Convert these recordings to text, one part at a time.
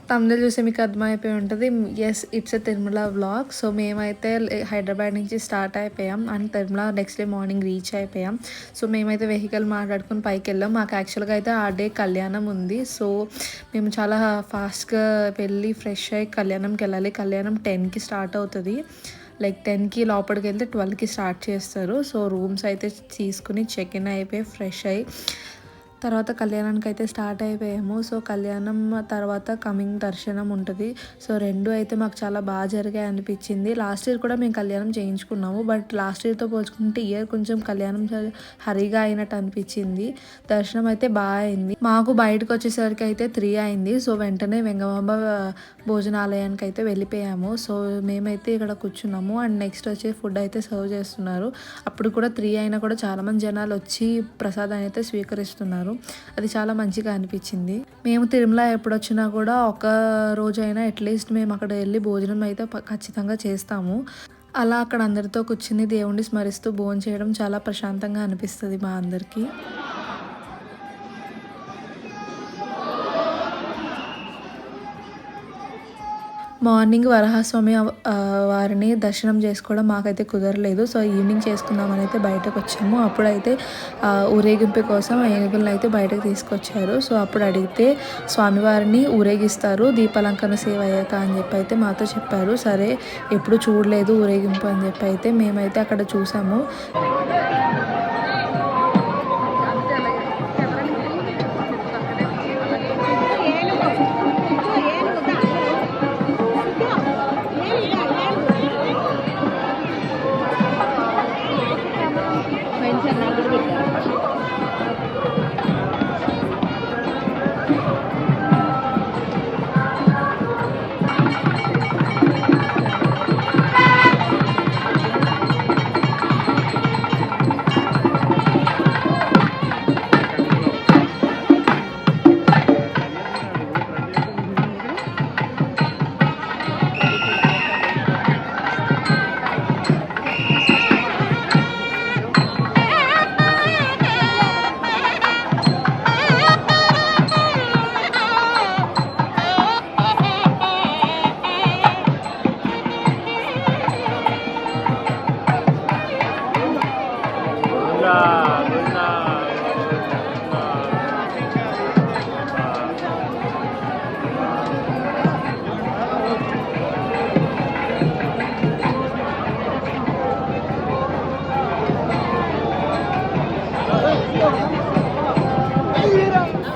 తమిళ చూసి మీకు అర్థమైపోయి ఉంటుంది. Yes, it's a Tirumala vlog. So మేమైతే హైదరాబాద్ నుంచి స్టార్ట్ అయిపోయాం and Tirumala next day morning reach అయిపోయాం. సో మేమైతే వెహికల్ మాట్లాడుకుని పైకి వెళ్ళాం. మాకు యాక్చువల్గా అయితే ఆ డే కళ్యాణం ఉంది. సో మేము చాలా ఫాస్ట్గా వెళ్ళి ఫ్రెష్ అయ్యి కళ్యాణంకి వెళ్ళాలి. కళ్యాణం 10కి స్టార్ట్ అవుతుంది. లైక్ 10కి లోపలికి వెళ్తే 12కి స్టార్ట్ చేస్తారు. సో రూమ్స్ అయితే తీసుకుని చెక్ ఇన్ అయిపోయి ఫ్రెష్ అయ్యి తర్వాత కళ్యాణానికి అయితే స్టార్ట్ అయిపోయాము. సో కళ్యాణం తర్వాత కమింగ్ దర్శనం ఉంటుంది. సో రెండు అయితే మాకు చాలా బాగా జరిగాయి అనిపించింది. లాస్ట్ ఇయర్ కూడా మేము కళ్యాణం చేయించుకున్నాము. బట్ లాస్ట్ ఇయర్తో పోల్చుకుంటే ఇయర్ కొంచెం కళ్యాణం హరిగా అయినట్టు అనిపించింది. దర్శనం అయితే బాగా అయింది. మాకు బయటకు వచ్చేసరికి అయితే 3 అయింది. సో వెంటనే వెంగమాంబ భోజనాలయానికి అయితే వెళ్ళిపోయాము. సో మేమైతే ఇక్కడ కూర్చున్నాము అండ్ నెక్స్ట్ వచ్చి ఫుడ్ అయితే సర్వ్ చేస్తున్నారు. అప్పుడు కూడా 3 అయినా కూడా చాలామంది జనాలు వచ్చి ప్రసాదాన్ని అయితే స్వీకరిస్తున్నారు. అది చాలా మంచిగా అనిపించింది. మేము తిరుమల ఎప్పుడు వచ్చినా కూడా ఒక రోజైనా అట్లీస్ట్ మేము అక్కడ వెళ్ళి భోజనం అయితే ఖచ్చితంగా చేస్తాము. అలా అక్కడ అందరితో కూర్చుని దేవుణ్ణి స్మరిస్తూ భోజనం చేయడం చాలా ప్రశాంతంగా అనిపిస్తుంది మా అందరికీ. మార్నింగ్ వరహాస్వామి వారిని దర్శనం చేసుకోవడం మాకైతే కుదరలేదు. సో ఈవినింగ్ చేసుకుందామని అయితే బయటకు వచ్చాము. అప్పుడైతే ఊరేగింపు కోసం ఏనుగులను అయితే బయటకు తీసుకొచ్చారు. సో అప్పుడు అడిగితే స్వామివారిని ఊరేగిస్తారు దీపాలంకరణ సేవ అయ్యాక అని చెప్పి అయితే మాతో చెప్పారు. సరే, ఎప్పుడు చూడలేదు ఊరేగింపు అని చెప్పి అయితే మేమైతే అక్కడ చూసాము.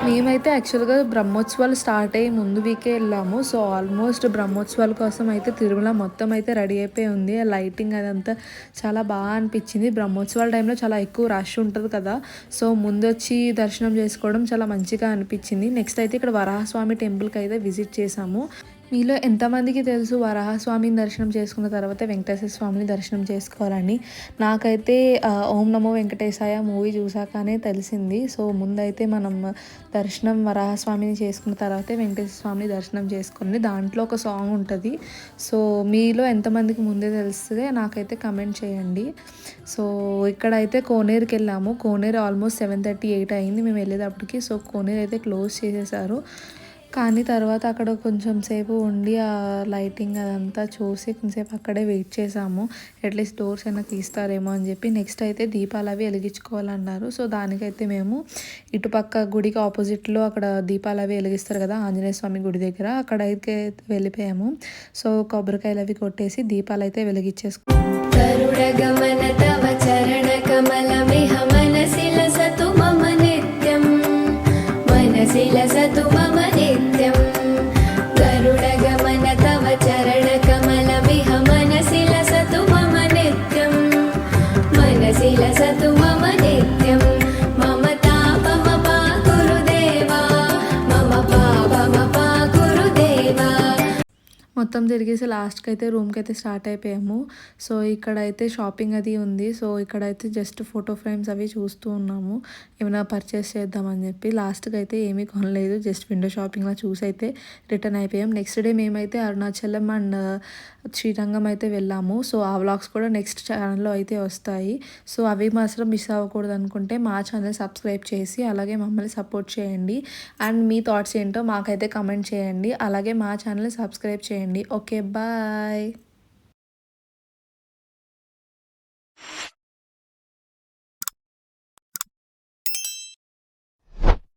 మేమైతే యాక్చువల్గా బ్రహ్మోత్సవాలు స్టార్ట్ అయ్యి ముందు వీకే వెళ్ళాము. సో ఆల్మోస్ట్ బ్రహ్మోత్సవాల కోసం అయితే తిరుమల మొత్తం అయితే రెడీ అయిపోయి ఉంది. ఆ లైటింగ్ అదంతా చాలా బాగా అనిపించింది. బ్రహ్మోత్సవాల టైంలో చాలా ఎక్కువ రష్ ఉంటుంది కదా. సో ముందు వచ్చి దర్శనం చేసుకోవడం చాలా మంచిగా అనిపించింది. నెక్స్ట్ అయితే ఇక్కడ వరాహస్వామి టెంపుల్కి అయితే విజిట్ చేసాము. మీలో ఎంతమందికి తెలుసు వరాహస్వామిని దర్శనం చేసుకున్న తర్వాత వెంకటేశ్వర స్వామిని దర్శనం చేసుకోవాలని? నాకైతే ఓం నమో వెంకటేశాయ మూవీ చూసాకనే తెలిసింది. సో ముందైతే మనం దర్శనం వరాహస్వామిని చేసుకున్న తర్వాతే వెంకటేశ్వర స్వామిని దర్శనం చేసుకుని దాంట్లో ఒక సాంగ్ ఉంటుంది. సో మీలో ఎంతమందికి ముందే తెలిస్తే నాకైతే కమెంట్ చేయండి. సో ఇక్కడైతే కోనేరుకి వెళ్ళాము. కోనేరు ఆల్మోస్ట్ 7:38 అయింది మేము వెళ్ళేటప్పటికి. సో కోనేరు అయితే క్లోజ్ చేసేసారు. కానీ తర్వాత అక్కడ కొంచెం సేపు ఉండి ఆ లైటింగ్ అదంతా చూసి కొంచెంసేపు అక్కడే వెయిట్ చేసాము. అట్లీస్ట్ డోర్స్ అయినా తీస్తారేమో అని చెప్పి. నెక్స్ట్ అయితే దీపాలు అవి వెలిగించుకోవాలన్నారు. సో దానికైతే మేము ఇటుపక్క గుడికి ఆపోజిట్లో అక్కడ దీపాలు అవి వెలిగిస్తారు కదా ఆంజనేయ స్వామి గుడి దగ్గర, అక్కడైతే వెళ్ళిపోయాము. సో కొబ్బరికాయలు అవి కొట్టేసి దీపాలు అయితే వెలిగించేసుకున్నాము. मनसिलसतु मम नित्यं गरुडगमन तव चरणकमलमिह मनसिलसतु मम नित्यं मनसिलसतु मम नित्यं मम तापमपाकुरु देवा मम पापमपाकुरु देवा. మొత్తం తిరిగేసి లాస్ట్‌కి అయితే రూమ్‌కి అయితే స్టార్ట్ అయిపోయాము. సో ఇక్కడైతే షాపింగ్ అది ఉంది. సో ఇక్కడైతే జస్ట్ ఫోటో ఫ్రేమ్స్ అవి చూస్తూ ఉన్నాము. ఏమైనా పర్చేస్ చేద్దామని చెప్పి. లాస్ట్‌కి అయితే ఏమీ కొనలేదు. జస్ట్ విండో షాపింగ్‌లా చూసి అయితే రిటర్న్ అయిపోయాం. నెక్స్ట్ డే మేమైతే అరుణాచలం అండ్ శ్రీరంగం అయితే వెళ్ళాము. సో ఆ వ్లాగ్స్ కూడా నెక్స్ట్ ఛానల్‌లో అయితే వస్తాయి. సో అవి మాత్రం మిస్ అవ్వకూడదు అనుకుంటే మా ఛానల్ సబ్స్క్రైబ్ చేసి అలాగే మమ్మల్ని సపోర్ట్ చేయండి. అండ్ మీ థాట్స్ ఏంటో మాకైతే కమెంట్ చేయండి. అలాగే మా ఛానల్‌ని సబ్స్క్రైబ్ చేయండి. ఓకే. బాయ్.